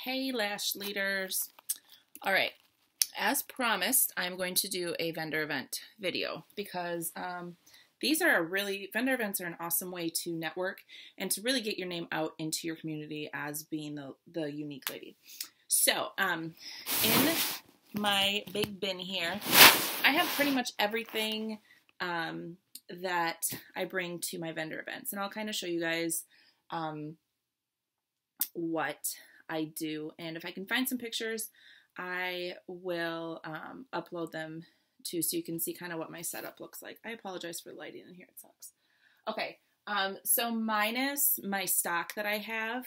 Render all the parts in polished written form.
Hey lash leaders. All right, as promised, I'm going to do a vendor event video because vendor events are an awesome way to network and to really get your name out into your community as being the unique lady. So in my big bin here, I have pretty much everything that I bring to my vendor events, and I'll kind of show you guys what I do, and if I can find some pictures, I will upload them too, so you can see kind of what my setup looks like. I apologize for the lighting in here, it sucks. Okay, so minus my stock that I have,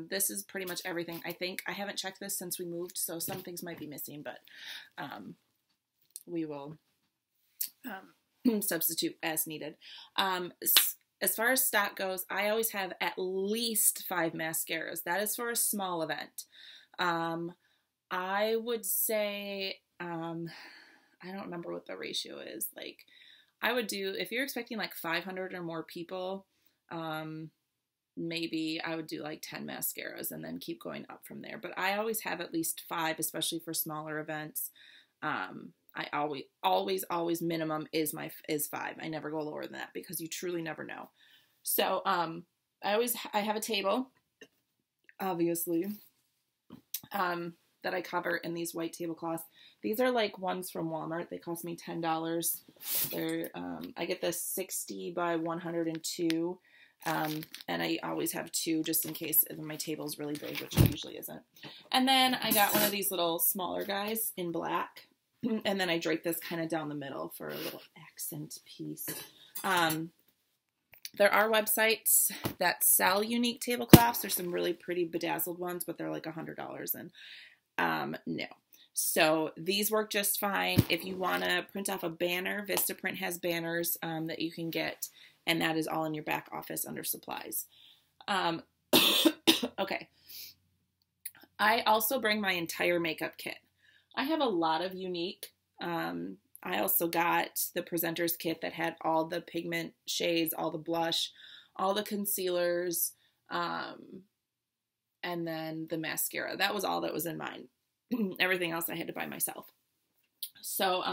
this is pretty much everything. I think I haven't checked this since we moved, so some things might be missing, but we will substitute as needed. As far as stock goes, I always have at least 5 mascaras. That is for a small event. I would say, I don't remember what the ratio is. Like, I would do, if you're expecting like 500 or more people, maybe I would do like 10 mascaras and then keep going up from there. But I always have at least 5, especially for smaller events. I always minimum is 5. I never go lower than that because you truly never know. So, I have a table, obviously, that I cover in these white tablecloths. These are like ones from Walmart. They cost me $10. They're, I get this 60 by 102. And I always have 2 just in case my table's really big, which it usually isn't. And then I got one of these little smaller guys in black. And then I drape this kind of down the middle for a little accent piece. There are websites that sell unique tablecloths. There's some really pretty bedazzled ones, but they're like $100. And no. So these work just fine. If you want to print off a banner, Vistaprint has banners that you can get. And that is all in your back office under supplies. Okay. I also bring my entire makeup kit. I have a lot of unique. I also got the presenter's kit that had all the pigment shades, all the blush, all the concealers, and then the mascara. That was all that was in mine. Everything else I had to buy myself. So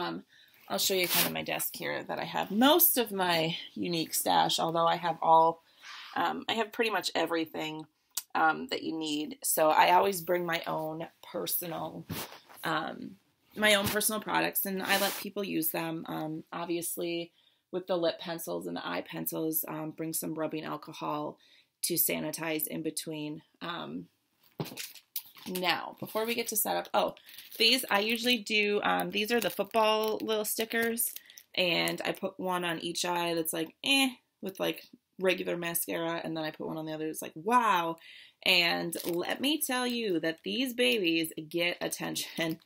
I'll show you kind of my desk here that I have most of my unique stash, although I have I have pretty much everything that you need. So I always bring my own personal products, and I let people use them. Obviously, with the lip pencils and the eye pencils, bring some rubbing alcohol to sanitize in between. Now, before we get to setup, these I usually do, these are the football little stickers, and I put one on each eye that's like, with like regular mascara, and then I put one on the other that's like, wow. And let me tell you that these babies get attention.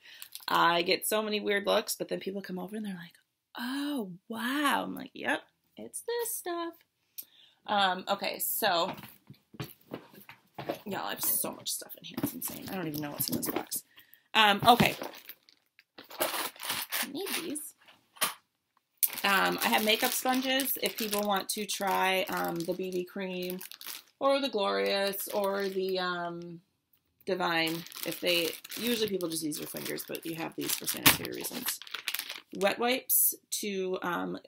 I get so many weird looks, but then people come over and they're like, oh, wow. I'm like, yep, it's this stuff. Okay, so, y'all, I have so much stuff in here. It's insane. I don't even know what's in this box. Okay. I need these. I have makeup sponges if people want to try the BB cream or the Glorious or the Divine. Usually people just use their fingers, but you have these for sanitary reasons. Wet wipes to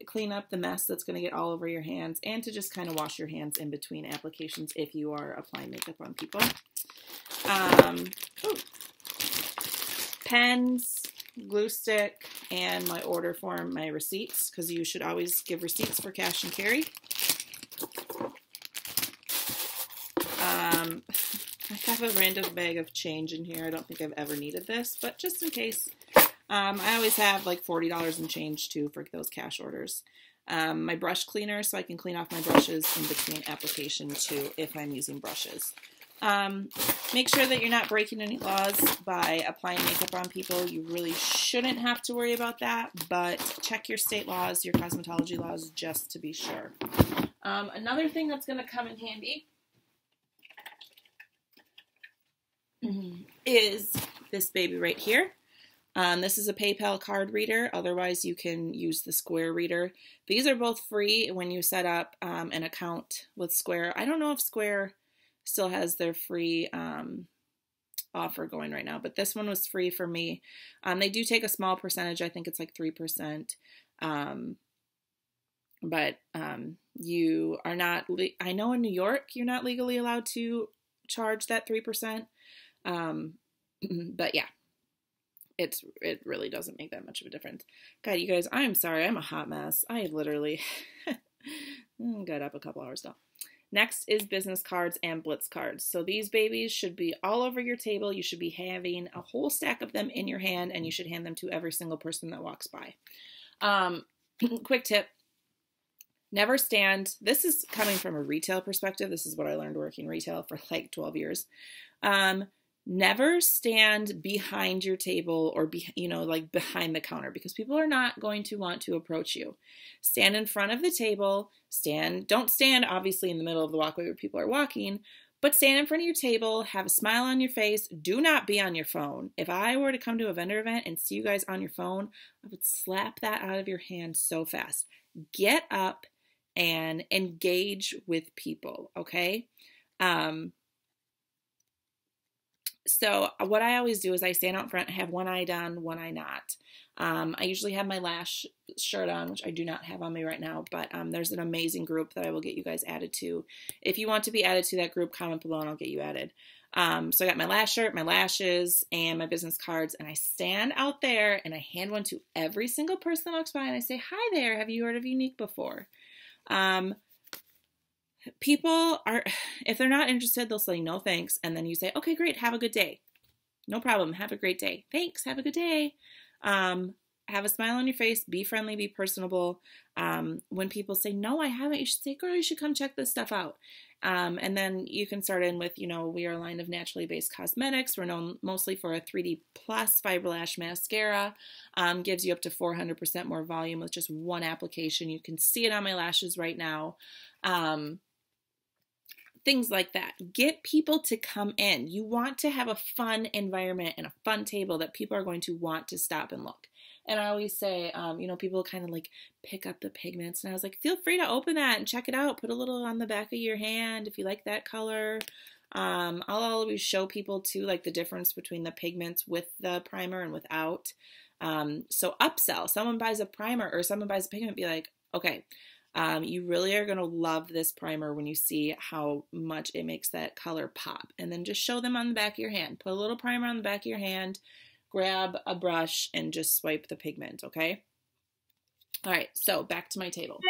clean up the mess that's going to get all over your hands, and to just kind of wash your hands in between applications if you are applying makeup on people. Pens, glue stick, and my order form, my receipts, because you should always give receipts for cash and carry. I have a random bag of change in here. I don't think I've ever needed this, but just in case. I always have like $40 in change too for those cash orders. My brush cleaner, so I can clean off my brushes in between application too if I'm using brushes. Make sure that you're not breaking any laws by applying makeup on people. You really shouldn't have to worry about that, but check your state laws, your cosmetology laws, just to be sure. Another thing that's going to come in handy is this baby right here. This is a PayPal card reader. Otherwise, you can use the Square reader. These are both free when you set up an account with Square. I don't know if Square still has their free offer going right now, but this one was free for me. They do take a small percentage. I think it's like 3%. But you are not, I know in New York, you're not legally allowed to charge that 3%. But yeah, it really doesn't make that much of a difference. God, you guys, I'm sorry. I'm a hot mess. I literally got up a couple hours ago. Next is business cards and Blitz cards. So these babies should be all over your table. You should be having a whole stack of them in your hand, and you should hand them to every single person that walks by. Quick tip. Never stand. This is coming from a retail perspective. This is what I learned working retail for like 12 years. Never stand behind your table or like behind the counter, because people are not going to want to approach you. Stand in front of the table. Don't stand obviously in the middle of the walkway where people are walking, but stand in front of your table, have a smile on your face. Do not be on your phone. If I were to come to a vendor event and see you guys on your phone, I would slap that out of your hand so fast. Get up and engage with people, okay? So what I always do is I stand out front, have one eye done, one eye not. I usually have my lash shirt on, which I do not have on me right now, but there's an amazing group that I will get you guys added to. If you want to be added to that group, comment below and I'll get you added. So I got my lash shirt, my lashes, and my business cards, and I stand out there and I hand one to every single person that walks by and I say, "Hi there, have you heard of Younique before?" People are, if they're not interested, they'll say no thanks, and then you say, "Okay, great, have a good day." "No problem, have a great day." "Thanks, have a good day." Have a smile on your face, be friendly, be personable. When people say, "No, I haven't," you should say, "Girl, you should come check this stuff out." And then you can start in with, we are a line of naturally based cosmetics. We're known mostly for a 3D Plus Fiber Lash Mascara. Gives you up to 400% more volume with just one application. You can see it on my lashes right now. Things like that. Get people to come in. You want to have a fun environment and a fun table that people are going to want to stop and look. And I always say, people kind of like pick up the pigments. And I was like, feel free to open that and check it out. Put a little on the back of your hand if you like that color. I'll always show people too, like the difference between the pigments with the primer and without. So upsell. Someone buys a primer or someone buys a pigment, be like, okay, you really are going to love this primer when you see how much it makes that color pop. And then just show them on the back of your hand. Put a little primer on the back of your hand, grab a brush, and just swipe the pigment, okay? All right, so back to my table.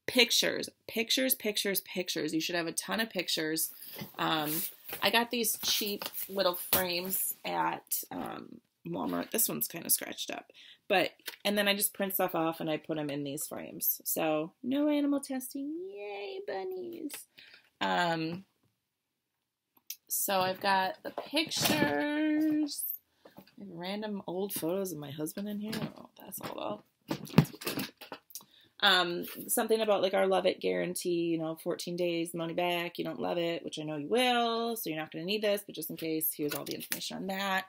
Pictures. You should have a ton of pictures. I got these cheap little frames at Walmart. This one's kind of scratched up. And then I just print stuff off and I put them in these frames. So no animal testing. Yay, bunnies. So I've got the pictures. I have random old photos of my husband in here. Oh, that's all about. Something about like our love it guarantee, 14 days, money back. You don't love it, which I know you will, so you're not going to need this, but just in case, here's all the information on that.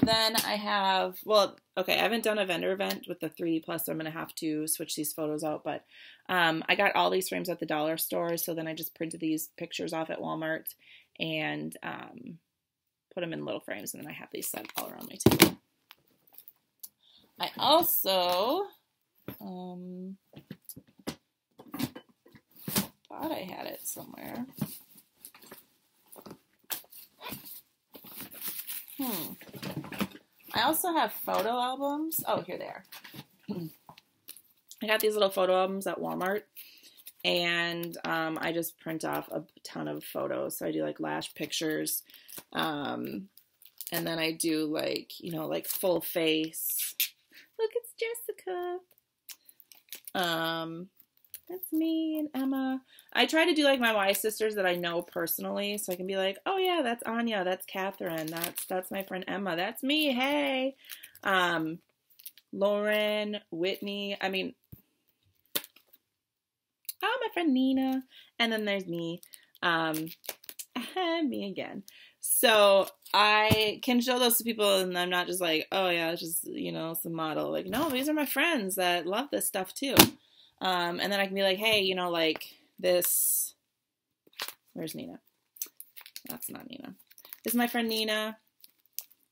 Then I have, I haven't done a vendor event with the 3D Plus, so I'm going to have to switch these photos out, but I got all these frames at the dollar store, so then I just printed these pictures off at Walmart and put them in little frames, and then I have these set all around my table. I also thought I had it somewhere. I also have photo albums. Oh, here they are. I got these little photo albums at Walmart, and I just print off a ton of photos. So I do like lash pictures, and then I do like full face. Look, it's Jessica. That's me and Emma. I try to do like my Y sisters that I know personally, so I can be like, oh yeah, that's Anya, that's Catherine, that's my friend Emma, that's me, hey. Lauren, Whitney, my friend Nina, and then there's me, me again. So I can show those to people, and I'm not just like, oh yeah, it's just, some model. Like, no, these are my friends that love this stuff too. And then I can be like, hey, like this, Where's Nina? That's not Nina. This is my friend Nina.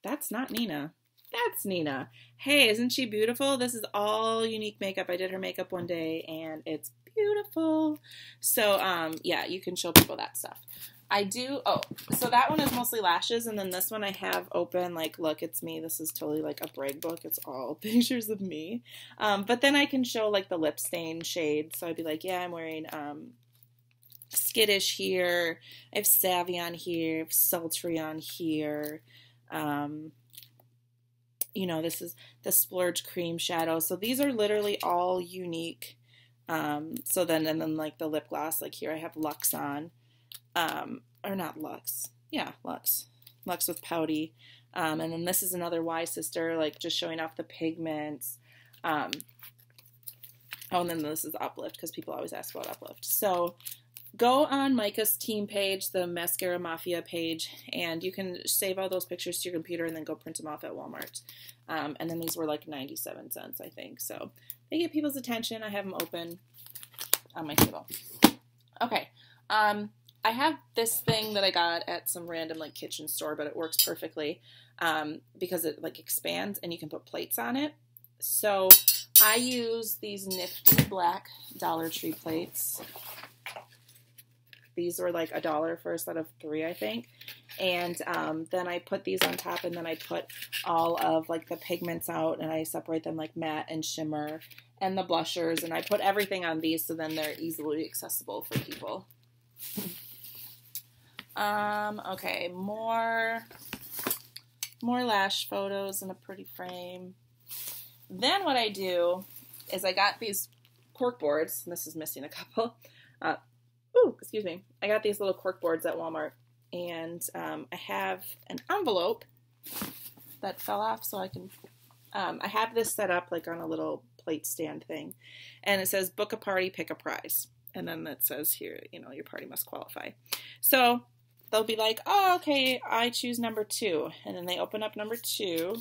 That's not Nina. That's Nina. Hey, isn't she beautiful? This is all Younique makeup. I did her makeup one day, and it's beautiful. So, yeah, you can show people that stuff. I do, oh, so that one is mostly lashes, and then this one I have open, like, look, it's me. This is totally like a brag book. It's all pictures of me. But then I can show, like, the lip stain shade. So I'd be like, yeah, I'm wearing Skittish here. I have Savvy on here. I have Sultry on here. You know, this is the Splurge Cream Shadow. So these are literally all Younique. So then, and then, like, the lip gloss, like, here I have Luxe on. Or not Luxe. Yeah, Luxe. Luxe with Pouty. And then this is another Y Sister, like just showing off the pigments. Oh, and then this is Uplift because people always ask about Uplift. So go on Micah's team page, the Mascara Mafia page, and you can save all those pictures to your computer and then go print them off at Walmart. And then these were like 97 cents, I think. So they get people's attention. I have them open on my table. Okay. I have this thing that I got at some random like kitchen store, but it works perfectly because it like expands and you can put plates on it. So I use these nifty black Dollar Tree plates. These were like $1 for a set of 3, I think. And then I put these on top, and then I put all of like the pigments out, and I separate them like matte and shimmer and the blushers, and I put everything on these so then they're easily accessible for people. Okay, more lash photos in a pretty frame. Then what I do is I got these cork boards, and this is missing a couple. Excuse me. I got these little cork boards at Walmart, and I have an envelope that fell off, so I can, I have this set up like on a little plate stand thing, and it says book a party, pick a prize. And then it says here, you know, your party must qualify. So they'll be like, oh, okay, I choose number 2. And then they open up number 2.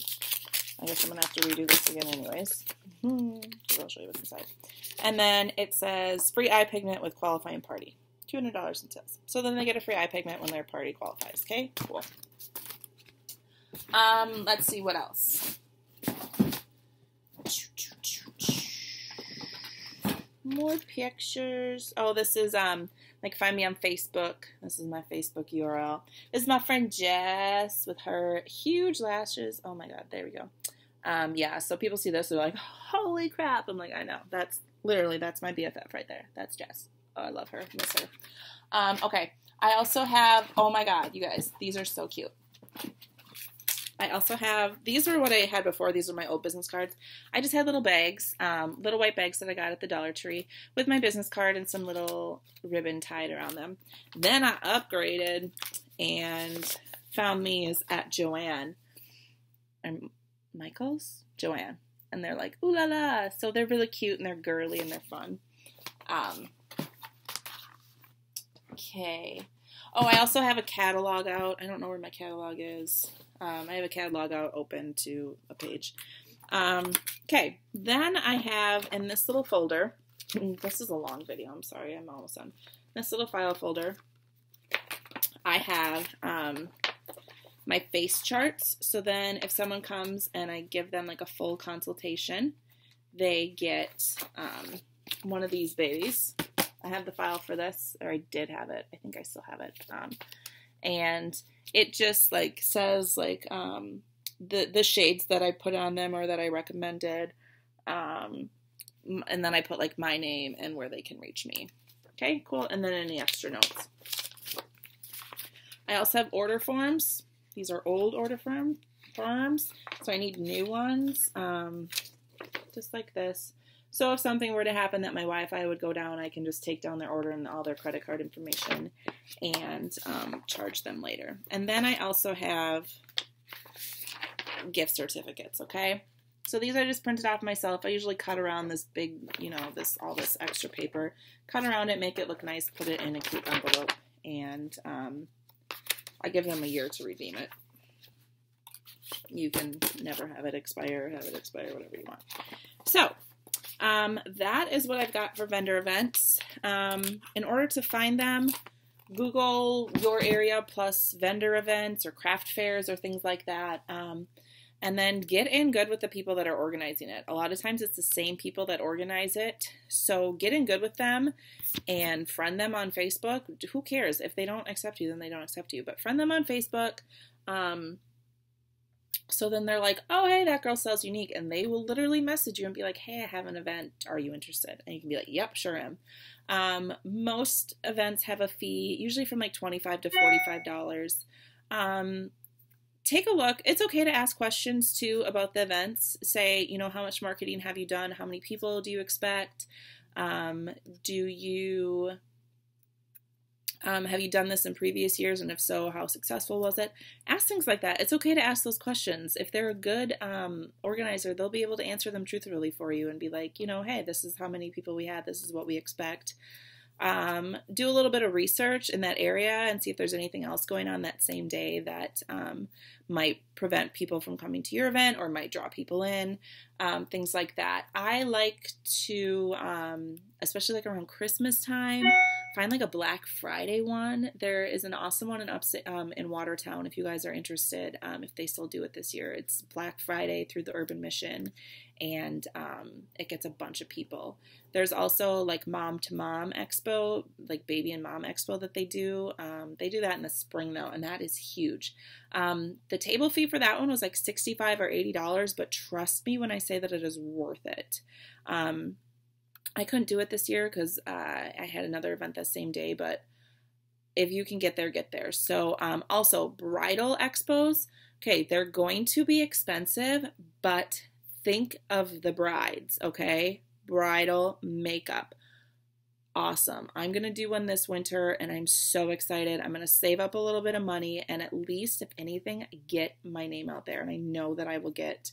I guess I'm going to have to redo this again anyways. I'll show you what's inside. And then it says free eye pigment with qualifying party. $200 in sales. So then they get a free eye pigment when their party qualifies. Okay, cool. Let's see what else. More pictures. Oh, this is, like, find me on Facebook. This is my Facebook URL. This is my friend Jess with her huge lashes. Oh, my God. There we go. Yeah, so people see this, they're like, holy crap. I'm like, I know. That's my BFF right there. That's Jess. Oh, I love her. Miss her. Okay. I also have, oh, my God, you guys. These are so cute. I also have, these are what I had before. These are my old business cards. I just had little bags, little white bags that I got at the Dollar Tree with my business card and some little ribbon tied around them. Then I upgraded and found these at Joann. And Michael's? Joann. And they're like, ooh la la. So they're really cute and they're girly and they're fun. Okay. Oh, I also have a catalog out. I don't know where my catalog is. I have a catalog out open to a page. Okay, then I have in this little folder, this is a long video, I'm sorry, I'm almost done. This little file folder, I have my face charts. So then if someone comes and I give them like a full consultation, they get one of these babies. I have the file for this, or I did have it. I think I still have it. And it just like says like the shades that I put on them or that I recommended, and then I put like my name and where they can reach me. Okay, cool. And then any extra notes. I also have order forms. These are old order forms, so I need new ones, just like this. So if something were to happen that my Wi-Fi would go down, I can just take down their order and all their credit card information and charge them later. And then I also have gift certificates, okay? So these I just printed off myself. I usually cut around this big, you know, all this extra paper. Cut around it, make it look nice, put it in a cute envelope, and I give them a year to redeem it. You can never have it expire, whatever you want. So that is what I've got for vendor events. In order to find them, Google your area plus vendor events or craft fairs or things like that. And then get in good with the people that are organizing it. A lot of times it's the same people that organize it. So get in good with them and friend them on Facebook. Who cares? If they don't accept you, then they don't accept you. But friend them on Facebook. So then they're like, oh, hey, that girl sells Younique. And they will literally message you and be like, hey, I have an event. Are you interested? And you can be like, yep, sure am. Most events have a fee, usually from like $25 to $45. Take a look. It's okay to ask questions too about the events. Say, you know, how much marketing have you done? How many people do you expect? Do you have you done this in previous years? And if so, how successful was it? Ask things like that. It's okay to ask those questions. If they're a good organizer, they'll be able to answer them truthfully for you and be like, you know, hey, this is how many people we had. This is what we expect. Do a little bit of research in that area and see if there's anything else going on that same day that might prevent people from coming to your event or might draw people in, things like that. I like to, especially like around Christmas time, find like a Black Friday one. There is an awesome one in Watertown if you guys are interested, if they still do it this year. It's Black Friday through the Urban Mission, and it gets a bunch of people. There's also like Mom to Mom Expo, like Baby and Mom Expo that they do. They do that in the spring though, and that is huge. The table fee for that one was like $65 or $80, but trust me when I say that it is worth it. I couldn't do it this year because I had another event that same day, but if you can get there, get there. So also bridal expos, okay, they're going to be expensive, but think of the brides, okay? Bridal makeup. Awesome. I'm going to do one this winter and I'm so excited. I'm going to save up a little bit of money and at least, if anything, get my name out there. And I know that I will get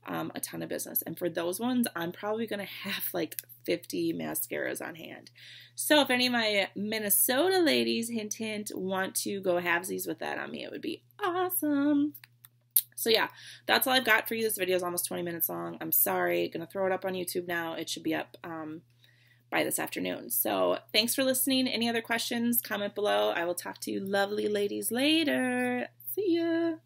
a ton of business. And for those ones, I'm probably going to have like 50 mascaras on hand. So if any of my Minnesota ladies, hint, hint, want to go halvesies with that on me, it would be awesome. So yeah, that's all I've got for you. This video is almost 20 minutes long. I'm sorry. Gonna throw it up on YouTube now. It should be up by this afternoon. So thanks for listening. Any other questions, comment below. I will talk to you lovely ladies later. See ya.